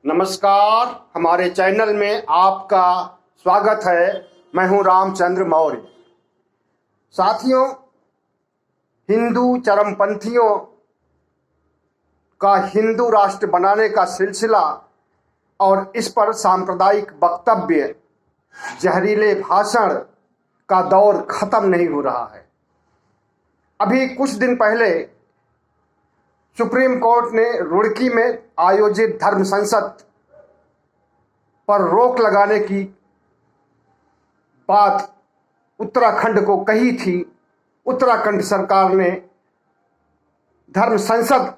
नमस्कार, हमारे चैनल में आपका स्वागत है। मैं हूं रामचंद्र मौर्य। साथियों, हिंदू चरमपंथियों का हिंदू राष्ट्र बनाने का सिलसिला और इस पर सांप्रदायिक वक्तव्य, जहरीले भाषण का दौर खत्म नहीं हो रहा है। अभी कुछ दिन पहले सुप्रीम कोर्ट ने रुड़की में आयोजित धर्म संसद पर रोक लगाने की बात उत्तराखंड को कही थी। उत्तराखंड सरकार ने धर्म संसद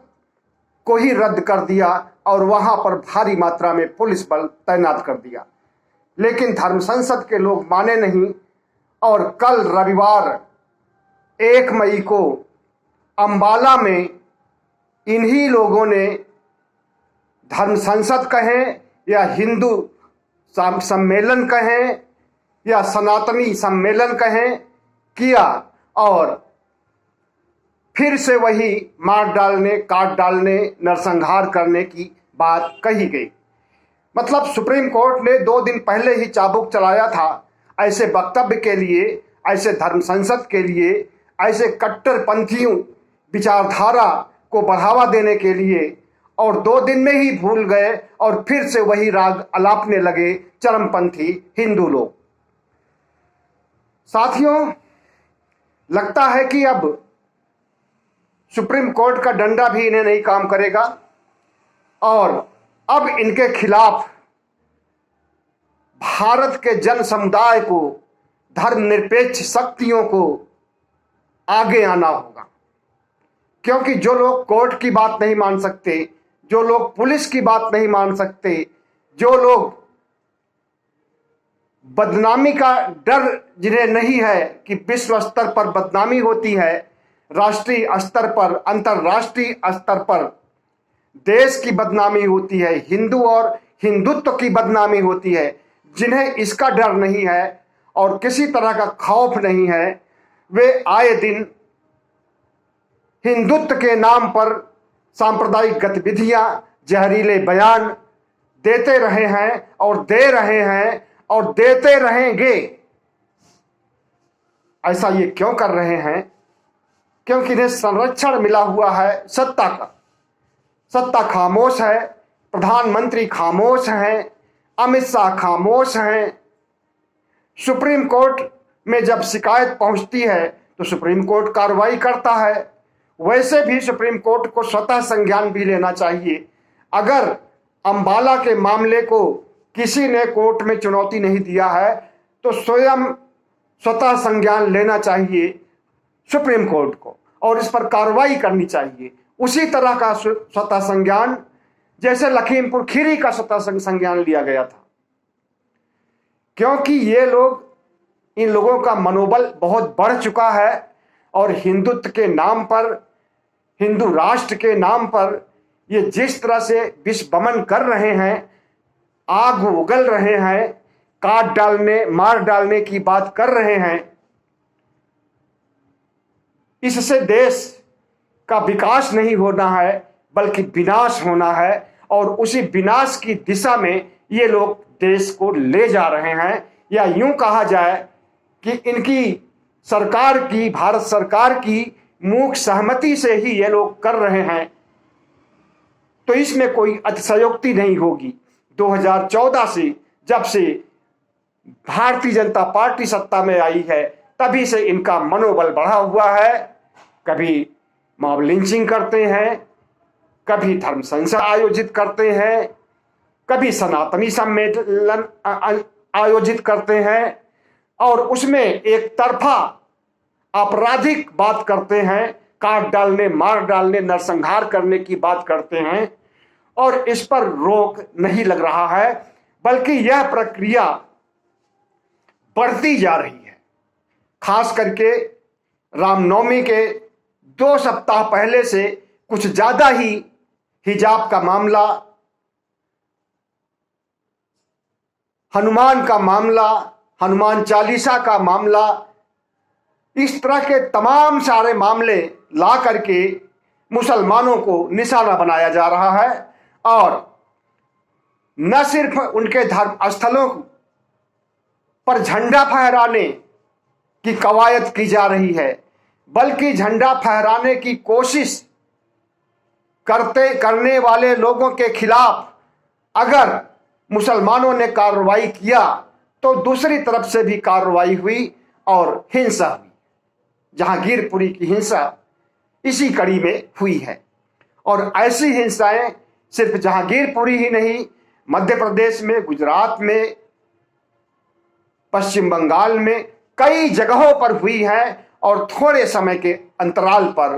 को ही रद्द कर दिया और वहां पर भारी मात्रा में पुलिस बल तैनात कर दिया। लेकिन धर्म संसद के लोग माने नहीं और कल रविवार 1 मई को अंबाला में इन्हीं लोगों ने धर्म संसद कहें या हिंदू सम्मेलन कहें या सनातनी सम्मेलन कहें किया और फिर से वही मार डालने, काट डालने, नरसंहार करने की बात कही गई। मतलब सुप्रीम कोर्ट ने 2 दिन पहले ही चाबुक चलाया था ऐसे वक्तव्य के लिए, ऐसे धर्म संसद के लिए, ऐसे कट्टरपंथियों विचारधारा को बढ़ावा देने के लिए, और 2 दिन में ही भूल गए और फिर से वही राग अलापने लगे चरमपंथी हिंदू लोग। साथियों, लगता है कि अब सुप्रीम कोर्ट का डंडा भी इन्हें नहीं काम करेगा और अब इनके खिलाफ भारत के जन समुदाय को, धर्मनिरपेक्ष शक्तियों को आगे आना होगा। क्योंकि जो लोग कोर्ट की बात नहीं मान सकते, जो लोग पुलिस की बात नहीं मान सकते, जो लोग बदनामी का डर जिन्हें नहीं है कि विश्व स्तर पर बदनामी होती है, राष्ट्रीय स्तर पर, अंतर्राष्ट्रीय स्तर पर देश की बदनामी होती है, हिंदू और हिंदुत्व की बदनामी होती है, जिन्हें इसका डर नहीं है और किसी तरह का खौफ नहीं है, वे आए दिन हिंदुत्व के नाम पर सांप्रदायिक गतिविधियां, जहरीले बयान देते रहे हैं और दे रहे हैं और देते रहेंगे। ऐसा ये क्यों कर रहे हैं? क्योंकि इन्हें संरक्षण मिला हुआ है सत्ता का। सत्ता खामोश है, प्रधानमंत्री खामोश हैं, अमित शाह खामोश हैं। सुप्रीम कोर्ट में जब शिकायत पहुंचती है तो सुप्रीम कोर्ट कार्रवाई करता है। वैसे भी सुप्रीम कोर्ट को स्वतः संज्ञान भी लेना चाहिए। अगर अंबाला के मामले को किसी ने कोर्ट में चुनौती नहीं दिया है तो स्वयं स्वतः संज्ञान लेना चाहिए सुप्रीम कोर्ट को और इस पर कार्रवाई करनी चाहिए। उसी तरह का स्वतः संज्ञान जैसे लखीमपुर खीरी का स्वतः संज्ञान लिया गया था। क्योंकि ये लोग, इन लोगों का मनोबल बहुत बढ़ चुका है और हिंदुत्व के नाम पर, हिंदू राष्ट्र के नाम पर ये जिस तरह से विषबमन कर रहे हैं, आग उगल रहे हैं, काट डालने, मार डालने की बात कर रहे हैं, इससे देश का विकास नहीं होना है बल्कि विनाश होना है और उसी विनाश की दिशा में ये लोग देश को ले जा रहे हैं। या यूं कहा जाए कि इनकी सरकार की, भारत सरकार की मूक सहमति से ही ये लोग कर रहे हैं, तो इसमें कोई अतिशयोक्ति नहीं होगी। 2014 से जब से भारतीय जनता पार्टी सत्ता में आई है तभी से इनका मनोबल बढ़ा हुआ है। कभी मॉब लिंचिंग करते हैं, कभी धर्म संसद आयोजित करते हैं, कभी सनातनी सम्मेलन आयोजित करते हैं और उसमें एक तरफा आपराधिक बात करते हैं, काट डालने, मार डालने, नरसंहार करने की बात करते हैं और इस पर रोक नहीं लग रहा है बल्कि यह प्रक्रिया बढ़ती जा रही है। खास करके रामनवमी के 2 सप्ताह पहले से कुछ ज्यादा ही हिजाब का मामला, हनुमान का मामला, हनुमान चालीसा का मामला, इस तरह के तमाम सारे मामले ला करके मुसलमानों को निशाना बनाया जा रहा है और न सिर्फ उनके धर्म स्थलों पर झंडा फहराने की कवायद की जा रही है, बल्कि झंडा फहराने की कोशिश करने वाले लोगों के खिलाफ अगर मुसलमानों ने कार्रवाई किया तो दूसरी तरफ से भी कार्रवाई हुई और हिंसा हुई। जहांगीरपुरी की हिंसा इसी कड़ी में हुई है। और ऐसी हिंसाएं सिर्फ जहांगीरपुरी ही नहीं, मध्य प्रदेश में, गुजरात में, पश्चिम बंगाल में कई जगहों पर हुई है और थोड़े समय के अंतराल पर।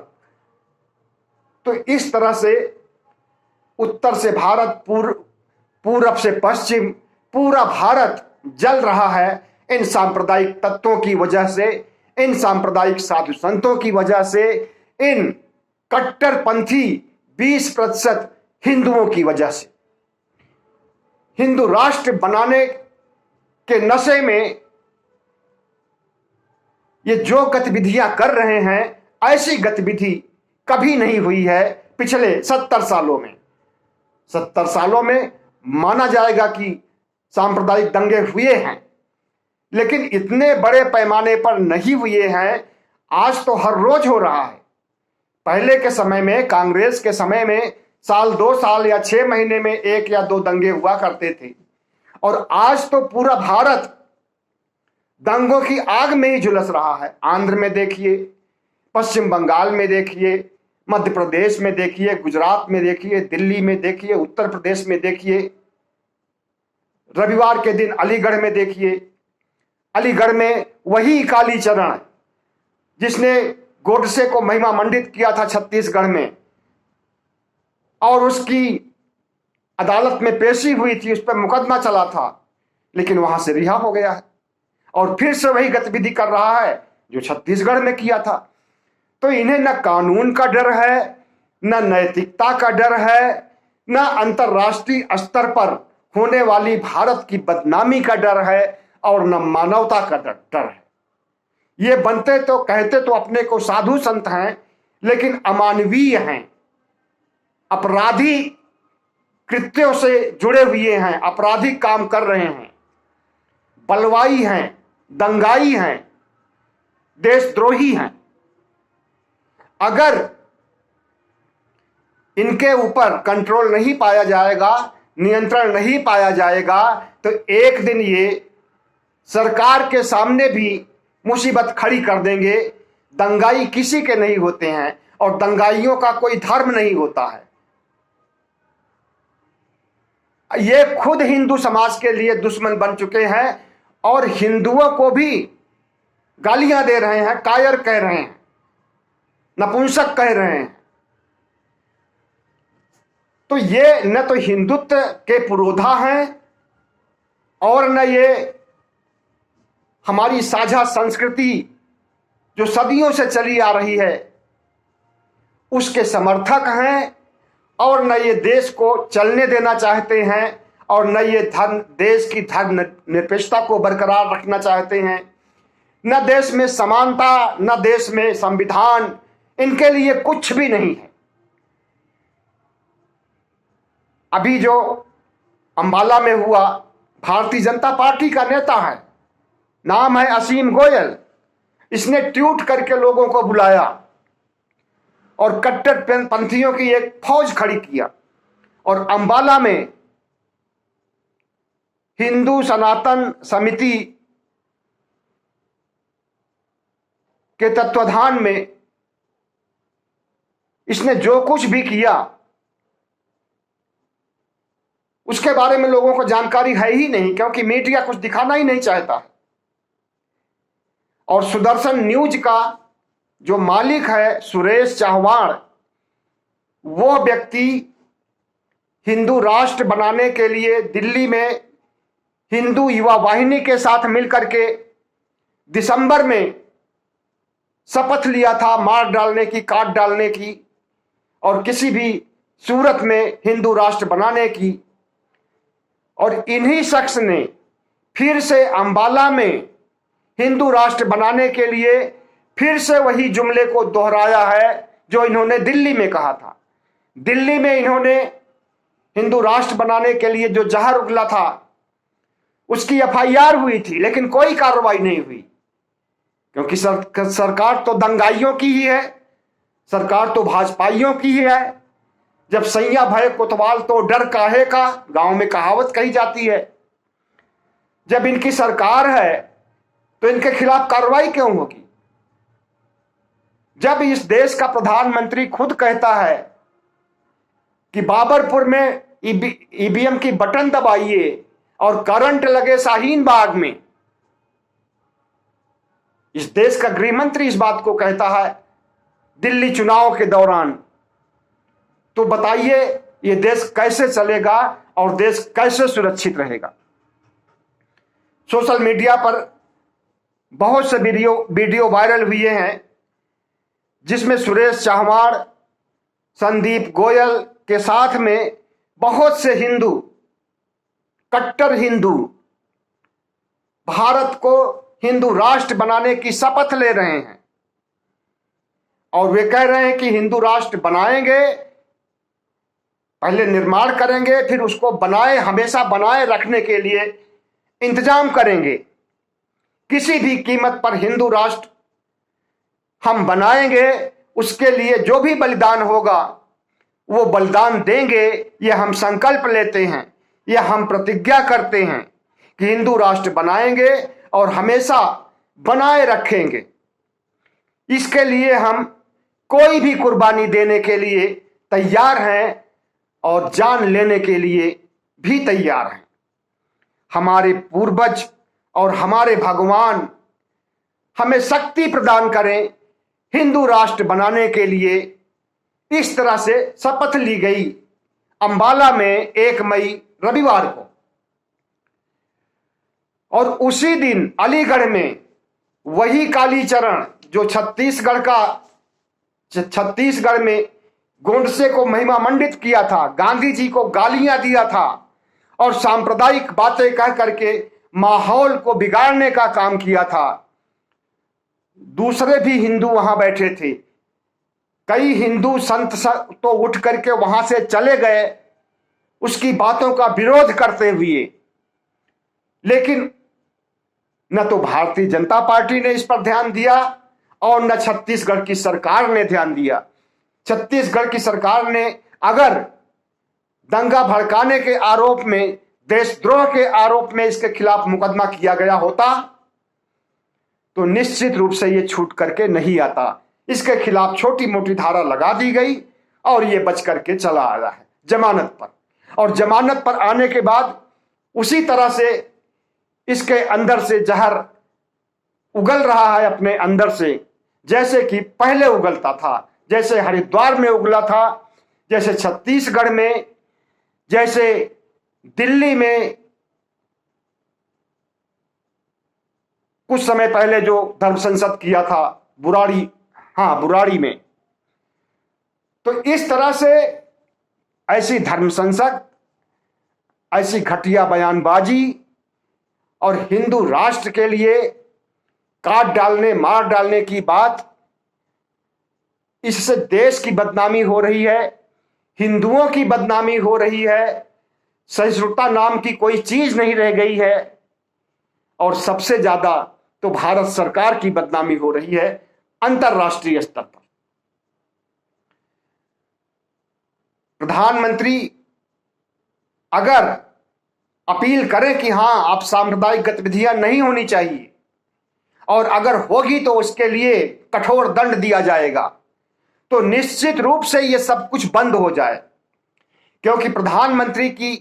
तो इस तरह से उत्तर से भारत, पूरब से पश्चिम, पूरा भारत जल रहा है इन सांप्रदायिक तत्वों की वजह से, इन सांप्रदायिक साधु संतों की वजह से, इन कट्टरपंथी 20% हिंदुओं की वजह से। हिंदू राष्ट्र बनाने के नशे में ये जो गतिविधियां कर रहे हैं, ऐसी गतिविधि कभी नहीं हुई है पिछले 70 सालों में। 70 सालों में माना जाएगा कि सांप्रदायिक दंगे हुए हैं, लेकिन इतने बड़े पैमाने पर नहीं हुए हैं। आज तो हर रोज हो रहा है। पहले के समय में, कांग्रेस के समय में साल 2 साल या 6 महीने में 1 या 2 दंगे हुआ करते थे, और आज तो पूरा भारत दंगों की आग में ही झुलस रहा है। आंध्र में देखिए, पश्चिम बंगाल में देखिए, मध्य प्रदेश में देखिए, गुजरात में देखिए, दिल्ली में देखिए, उत्तर प्रदेश में देखिए, रविवार के दिन अलीगढ़ में देखिए। अलीगढ़ में वही कालीचरण जिसने गोडसे को महिमा मंडित किया था छत्तीसगढ़ में, और उसकी अदालत में पेशी हुई थी, उस पर मुकदमा चला था, लेकिन वहां से रिहा हो गया है और फिर से वही गतिविधि कर रहा है जो छत्तीसगढ़ में किया था। तो इन्हें न कानून का डर है, न नैतिकता का डर है, न अंतर्राष्ट्रीय स्तर पर होने वाली भारत की बदनामी का डर है, और न मानवता का डर है। ये बनते तो कहते तो अपने को साधु संत हैं, लेकिन अमानवीय हैं, अपराधी कृत्यों से जुड़े हुए हैं, आपराधिक काम कर रहे हैं, बलवाई हैं, दंगाई हैं, देशद्रोही हैं। अगर इनके ऊपर कंट्रोल नहीं पाया जाएगा, नियंत्रण नहीं पाया जाएगा, तो एक दिन ये सरकार के सामने भी मुसीबत खड़ी कर देंगे। दंगाई किसी के नहीं होते हैं और दंगाइयों का कोई धर्म नहीं होता है। ये खुद हिंदू समाज के लिए दुश्मन बन चुके हैं और हिंदुओं को भी गालियां दे रहे हैं, कायर कह रहे हैं, नपुंसक कह रहे हैं। तो ये न तो हिंदुत्व के पुरोधा हैं और न ये हमारी साझा संस्कृति जो सदियों से चली आ रही है उसके समर्थक हैं, और न ये देश को चलने देना चाहते हैं, और न ये देश की धर्म निरपेक्षता को बरकरार रखना चाहते हैं। न देश में समानता, न देश में संविधान, इनके लिए कुछ भी नहीं है। अभी जो अंबाला में हुआ, भारतीय जनता पार्टी का नेता है, नाम है असीम गोयल, इसने ट्वीट करके लोगों को बुलाया और कट्टरपंथियों की एक फौज खड़ी किया, और अंबाला में हिंदू सनातन समिति के तत्वाधान में इसने जो कुछ भी किया उसके बारे में लोगों को जानकारी है ही नहीं, क्योंकि मीडिया कुछ दिखाना ही नहीं चाहता। और सुदर्शन न्यूज का जो मालिक है सुरेश चौहान, वो व्यक्ति हिंदू राष्ट्र बनाने के लिए दिल्ली में हिंदू युवा वाहिनी के साथ मिलकर के दिसंबर में शपथ लिया था मार डालने की, काट डालने की, और किसी भी सूरत में हिंदू राष्ट्र बनाने की। और इन्हीं शख्स ने फिर से अंबाला में हिंदू राष्ट्र बनाने के लिए फिर से वही जुमले को दोहराया है जो इन्होंने दिल्ली में कहा था। दिल्ली में इन्होंने हिंदू राष्ट्र बनाने के लिए जो जहर उगला था उसकी एफआईआर हुई थी, लेकिन कोई कार्रवाई नहीं हुई, क्योंकि सरकार तो दंगाइयों की ही है, सरकार तो भाजपाइयों की ही है। जब सैया भय कोतवाल तो डर काहे का, गांव में कहावत कही जाती है। जब इनकी सरकार है तो इनके खिलाफ कार्रवाई क्यों होगी? जब इस देश का प्रधानमंत्री खुद कहता है कि बाबरपुर में ईवीएम की बटन दबाइए और करंट लगे शाहीन बाग में, इस देश का गृह मंत्री इस बात को कहता है दिल्ली चुनाव के दौरान, तो बताइए ये देश कैसे चलेगा और देश कैसे सुरक्षित रहेगा? सोशल मीडिया पर बहुत से वीडियो वायरल हुए हैं जिसमें सुरेश चव्हाण, संदीप गोयल के साथ में बहुत से हिंदू, कट्टर हिंदू, भारत को हिंदू राष्ट्र बनाने की शपथ ले रहे हैं और वे कह रहे हैं कि हिंदू राष्ट्र बनाएंगे, पहले निर्माण करेंगे, फिर उसको हमेशा बनाए रखने के लिए इंतजाम करेंगे। किसी भी कीमत पर हिंदू राष्ट्र हम बनाएंगे, उसके लिए जो भी बलिदान होगा वो बलिदान देंगे। ये हम संकल्प लेते हैं, ये हम प्रतिज्ञा करते हैं कि हिंदू राष्ट्र बनाएंगे और हमेशा बनाए रखेंगे। इसके लिए हम कोई भी कुर्बानी देने के लिए तैयार हैं और जान लेने के लिए भी तैयार हैं। हमारे पूर्वज और हमारे भगवान हमें शक्ति प्रदान करें हिंदू राष्ट्र बनाने के लिए। इस तरह से शपथ ली गई अंबाला में 1 मई रविवार को, और उसी दिन अलीगढ़ में वही कालीचरण जो छत्तीसगढ़ में गोंडसे को महिमा मंडित किया था, गांधी जी को गालियां दिया था और सांप्रदायिक बातें कह करके माहौल को बिगाड़ने का काम किया था। दूसरे भी हिंदू वहां बैठे थे, कई हिंदू संत तो उठ करके वहां से चले गए उसकी बातों का विरोध करते हुए, लेकिन न तो भारतीय जनता पार्टी ने इस पर ध्यान दिया और न छत्तीसगढ़ की सरकार ने ध्यान दिया। छत्तीसगढ़ की सरकार ने अगर दंगा भड़काने के आरोप में, देशद्रोह के आरोप में इसके खिलाफ मुकदमा किया गया होता तो निश्चित रूप से ये छूट करके नहीं आता। इसके खिलाफ छोटी मोटी धारा लगा दी गई और ये बच करके चला आया है जमानत पर, और जमानत पर आने के बाद उसी तरह से इसके अंदर से जहर उगल रहा है अपने अंदर से, जैसे कि पहले उगलता था, जैसे हरिद्वार में उगला था, जैसे छत्तीसगढ़ में, जैसे दिल्ली में कुछ समय पहले जो धर्म संसद किया था बुराड़ी में। तो इस तरह से ऐसी धर्म संसद, ऐसी घटिया बयानबाजी और हिंदू राष्ट्र के लिए काट डालने, मार डालने की बात, इससे देश की बदनामी हो रही है, हिंदुओं की बदनामी हो रही है, सहिष्णुता नाम की कोई चीज नहीं रह गई है, और सबसे ज्यादा तो भारत सरकार की बदनामी हो रही है अंतरराष्ट्रीय स्तर पर। प्रधानमंत्री अगर अपील करें कि हां आप सांप्रदायिक गतिविधियां नहीं होनी चाहिए और अगर होगी तो उसके लिए कठोर दंड दिया जाएगा, तो निश्चित रूप से यह सब कुछ बंद हो जाए। क्योंकि प्रधानमंत्री की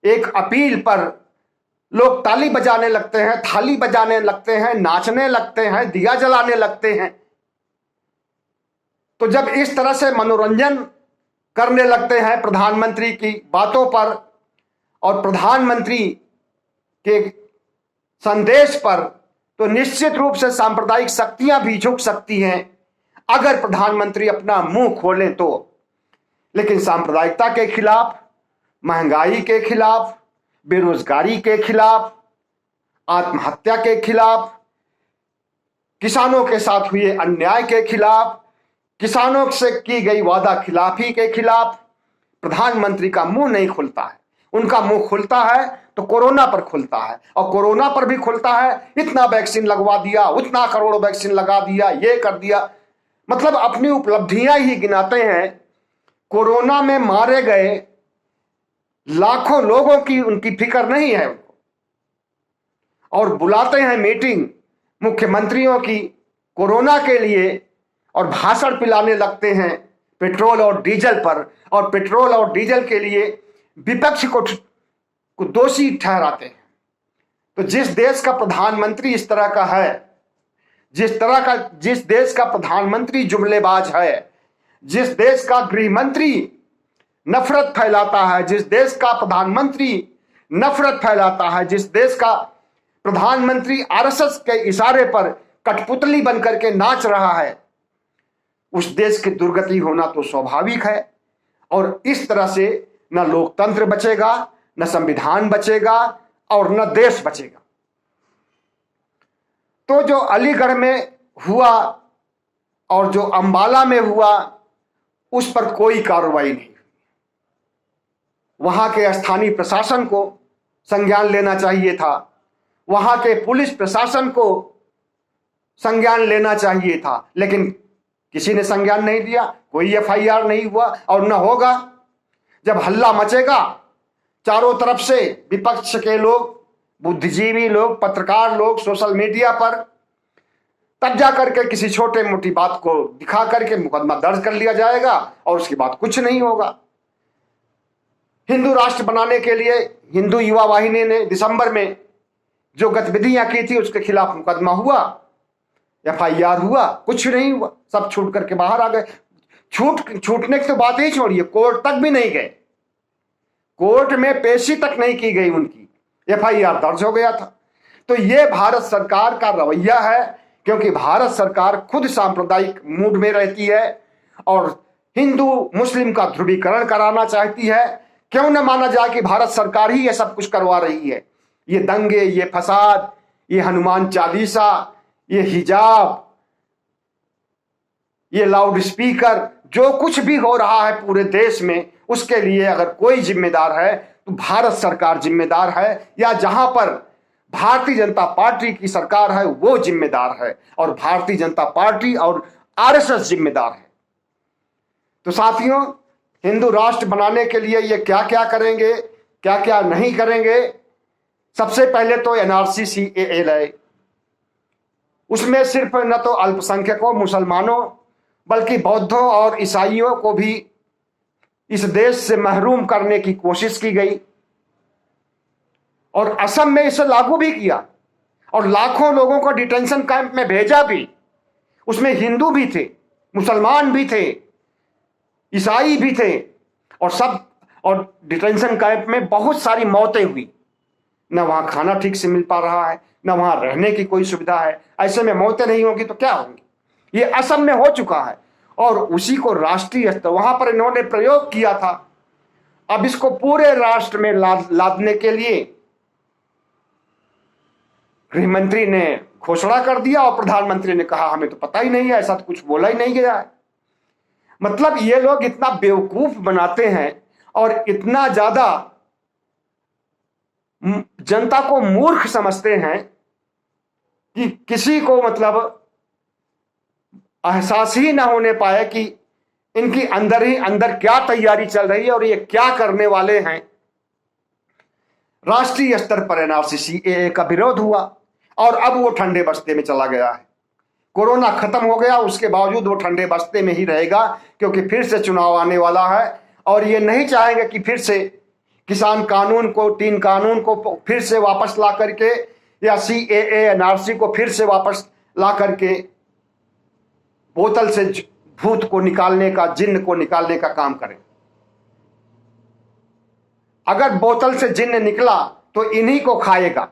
एक अपील पर लोग ताली बजाने लगते हैं, थाली बजाने लगते हैं, नाचने लगते हैं, दिया जलाने लगते हैं। तो जब इस तरह से मनोरंजन करने लगते हैं प्रधानमंत्री की बातों पर और प्रधानमंत्री के संदेश पर, तो निश्चित रूप से सांप्रदायिक शक्तियां भी झुक सकती हैं अगर प्रधानमंत्री अपना मुंह खोलें तो। लेकिन सांप्रदायिकता के खिलाफ, महंगाई के खिलाफ, बेरोजगारी के खिलाफ, आत्महत्या के खिलाफ, किसानों के साथ हुए अन्याय के खिलाफ, किसानों से की गई वादा खिलाफी के खिलाफ, प्रधानमंत्री का मुंह नहीं खुलता है। उनका मुंह खुलता है तो कोरोना पर खुलता है, और कोरोना पर भी खुलता है इतना वैक्सीन लगवा दिया, उतना करोड़ वैक्सीन लगा दिया, ये कर दिया। मतलब अपनी उपलब्धियां ही गिनाते हैं। कोरोना में मारे गए लाखों लोगों की उनकी फिक्र नहीं है उनको, और बुलाते हैं मीटिंग मुख्यमंत्रियों की कोरोना के लिए, और भाषण पिलाने लगते हैं पेट्रोल और डीजल पर, और पेट्रोल और डीजल के लिए विपक्ष को दोषी ठहराते हैं। तो जिस देश का प्रधानमंत्री इस तरह का है, जिस देश का प्रधानमंत्री जुमलेबाज है, जिस देश का गृह मंत्री नफरत फैलाता है, जिस देश का प्रधानमंत्री नफरत फैलाता है, जिस देश का प्रधानमंत्री आरएसएस के इशारे पर कठपुतली बनकर के नाच रहा है, उस देश की दुर्गति होना तो स्वाभाविक है। और इस तरह से न लोकतंत्र बचेगा, न संविधान बचेगा, और न देश बचेगा। तो जो अलीगढ़ में हुआ और जो अंबाला में हुआ, उस पर कोई कार्रवाई नहीं। वहां के स्थानीय प्रशासन को संज्ञान लेना चाहिए था, वहां के पुलिस प्रशासन को संज्ञान लेना चाहिए था, लेकिन किसी ने संज्ञान नहीं लिया, कोई एफआईआर नहीं हुआ और न होगा। जब हल्ला मचेगा चारों तरफ से, विपक्ष के लोग, बुद्धिजीवी लोग, पत्रकार लोग सोशल मीडिया पर, तब जा करके किसी छोटे मोटी बात को दिखा करके मुकदमा दर्ज कर लिया जाएगा और उसके बाद कुछ नहीं होगा। हिंदू राष्ट्र बनाने के लिए हिंदू युवा वाहिनी ने दिसंबर में जो गतिविधियां की थी उसके खिलाफ मुकदमा हुआ, एफआईआर हुआ, कुछ नहीं हुआ, सब छूट करके बाहर आ गए। छूटने की तो बात ही छोड़िए, कोर्ट तक भी नहीं गए, कोर्ट में पेशी तक नहीं की गई उनकी, एफआईआर दर्ज हो गया था। तो ये भारत सरकार का रवैया है, क्योंकि भारत सरकार खुद सांप्रदायिक मूड में रहती है और हिंदू मुस्लिम का ध्रुवीकरण कराना चाहती है। क्यों न माना जाए कि भारत सरकार ही ये सब कुछ करवा रही है। ये दंगे, ये फसाद, ये हनुमान चालीसा, ये हिजाब, ये लाउड स्पीकर, जो कुछ भी हो रहा है पूरे देश में, उसके लिए अगर कोई जिम्मेदार है तो भारत सरकार जिम्मेदार है, या जहां पर भारतीय जनता पार्टी की सरकार है वो जिम्मेदार है, और भारतीय जनता पार्टी और आरएसएस जिम्मेदार है। तो साथियों, हिंदू राष्ट्र बनाने के लिए ये क्या क्या करेंगे, क्या क्या नहीं करेंगे। सबसे पहले तो एनआरसी सीएए लाए, उसमें सिर्फ न तो अल्पसंख्यकों, मुसलमानों, बल्कि बौद्धों और ईसाइयों को भी इस देश से महरूम करने की कोशिश की गई, और असम में इसे लागू भी किया, और लाखों लोगों को डिटेंशन कैंप में भेजा भी। उसमें हिंदू भी थे, मुसलमान भी थे, ईसाई भी थे, और डिटेंशन कैंप में बहुत सारी मौतें हुई। न वहां खाना ठीक से मिल पा रहा है, न वहां रहने की कोई सुविधा है। ऐसे में मौतें नहीं होगी तो क्या होंगी। ये असम में हो चुका है, और उसी को राष्ट्रीय स्तर वहां पर इन्होंने प्रयोग किया था। अब इसको पूरे राष्ट्र में लादने के लिए गृह मंत्री ने घोषणा कर दिया, और प्रधानमंत्री ने कहा हमें तो पता ही नहीं है, ऐसा तो कुछ बोला ही नहीं गया है। मतलब ये लोग इतना बेवकूफ बनाते हैं और इतना ज्यादा जनता को मूर्ख समझते हैं कि किसी को मतलब एहसास ही ना होने पाए कि इनकी अंदर ही अंदर क्या तैयारी चल रही है और ये क्या करने वाले हैं। राष्ट्रीय स्तर पर एनआरसी सीएए का विरोध हुआ, और अब वो ठंडे बस्ते में चला गया है। कोरोना खत्म हो गया, उसके बावजूद वो ठंडे बस्ते में ही रहेगा, क्योंकि फिर से चुनाव आने वाला है, और ये नहीं चाहेंगे कि फिर से किसान कानून को, 3 कानून को फिर से वापस ला करके, या सीएए एनआरसी को फिर से वापस ला करके बोतल से भूत को निकालने का, जिन्न को निकालने का काम करें। अगर बोतल से जिन्न निकला तो इन्हीं को खाएगा,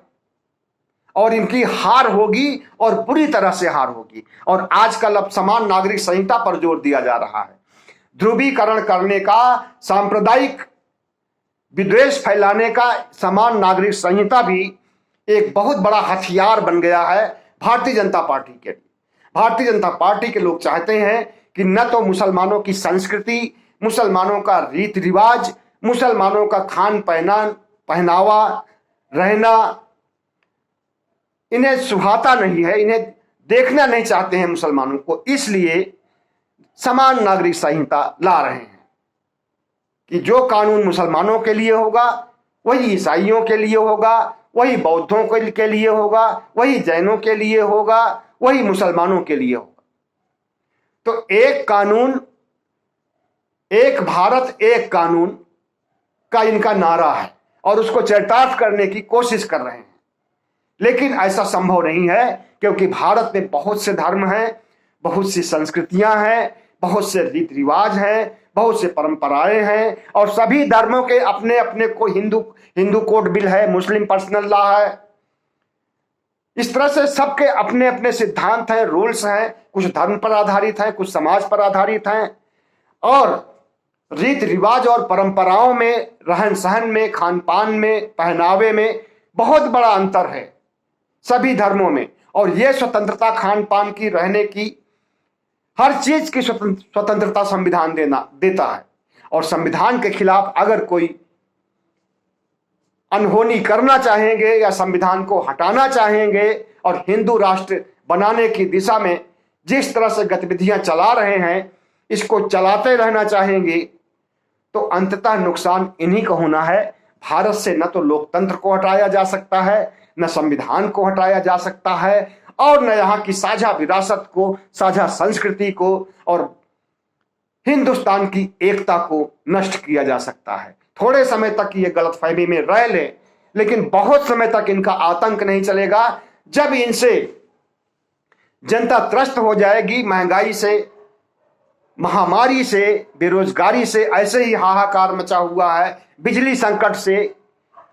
और इनकी हार होगी, और बुरी तरह से हार होगी। और आजकल अब समान नागरिक संहिता पर जोर दिया जा रहा है। ध्रुवीकरण करने का, सांप्रदायिक विद्वेष फैलाने का समान नागरिक संहिता भी एक बहुत बड़ा हथियार बन गया है भारतीय जनता पार्टी के लिए। भारतीय जनता पार्टी के लोग चाहते हैं कि न तो मुसलमानों की संस्कृति, मुसलमानों का रीति रिवाज, मुसलमानों का खान पहनावा, रहना इन्हें सुहाता नहीं है, इन्हें देखना नहीं चाहते हैं मुसलमानों को। इसलिए समान नागरिक संहिता ला रहे हैं कि जो कानून मुसलमानों के लिए होगा वही ईसाइयों के लिए होगा, वही बौद्धों के लिए होगा, वही जैनों के लिए होगा, वही मुसलमानों के लिए होगा। तो एक कानून, एक भारत एक कानून का इनका नारा है और उसको चरितार्थ करने की कोशिश कर रहे हैं। लेकिन ऐसा संभव नहीं है, क्योंकि भारत में बहुत से धर्म हैं, बहुत सी संस्कृतियां हैं, बहुत से रीति रिवाज हैं, बहुत से परंपराएं हैं, और सभी धर्मों के अपने अपने को हिंदू कोड बिल है, मुस्लिम पर्सनल लॉ है। इस तरह से सबके अपने अपने सिद्धांत हैं, रूल्स हैं, कुछ धर्म पर आधारित हैं, कुछ समाज पर आधारित हैं, और रीति रिवाज और परंपराओं में, रहन सहन में, खान पान में, पहनावे में बहुत बड़ा अंतर है सभी धर्मों में। और यह स्वतंत्रता खान पान की, रहने की, हर चीज की स्वतंत्रता संविधान देता है। और संविधान के खिलाफ अगर कोई अनहोनी करना चाहेंगे या संविधान को हटाना चाहेंगे और हिंदू राष्ट्र बनाने की दिशा में जिस तरह से गतिविधियां चला रहे हैं, इसको चलाते रहना चाहेंगे, तो अंततः नुकसान इन्हीं का होना है। भारत से न तो लोकतंत्र को हटाया जा सकता है, न संविधान को हटाया जा सकता है, और न यहाँ की साझा विरासत को, साझा संस्कृति को और हिंदुस्तान की एकता को नष्ट किया जा सकता है। थोड़े समय तक ये गलतफहमी में रह ले, लेकिन बहुत समय तक इनका आतंक नहीं चलेगा। जब इनसे जनता त्रस्त हो जाएगी, महंगाई से, महामारी से, बेरोजगारी से ऐसे ही हाहाकार मचा हुआ है, बिजली संकट से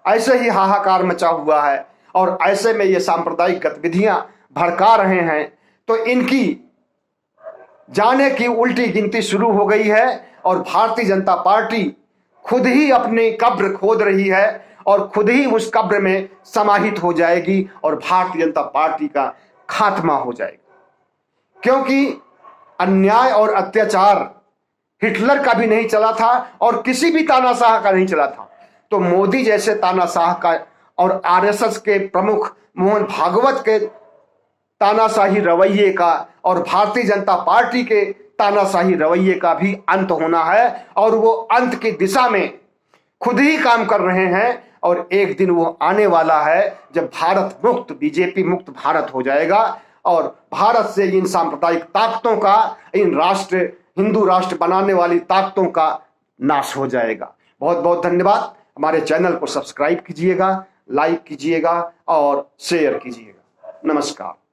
ऐसे ही हाहाकार मचा हुआ है, और ऐसे में ये सांप्रदायिक गतिविधियां भड़का रहे हैं, तो इनकी जाने की उल्टी गिनती शुरू हो गई है। और भारतीय जनता पार्टी खुद ही अपनी कब्र खोद रही है और खुद ही उस कब्र में समाहित हो जाएगी और भारतीय जनता पार्टी का खात्मा हो जाएगा। क्योंकि अन्याय और अत्याचार हिटलर का भी नहीं चला था और किसी भी तानाशाह का नहीं चला था, तो मोदी जैसे तानाशाह का और आरएसएस के प्रमुख मोहन भागवत के तानाशाही रवैये का और भारतीय जनता पार्टी के तानाशाही रवैये का भी अंत होना है। और वो अंत की दिशा में खुद ही काम कर रहे हैं, और एक दिन वो आने वाला है जब भारत मुक्त, बीजेपी मुक्त भारत हो जाएगा और भारत से इन सांप्रदायिक ताकतों का, इन हिंदू राष्ट्र बनाने वाली ताकतों का नाश हो जाएगा। बहुत बहुत धन्यवाद। हमारे चैनल को सब्सक्राइब कीजिएगा, लाइक कीजिएगा और शेयर कीजिएगा। नमस्कार।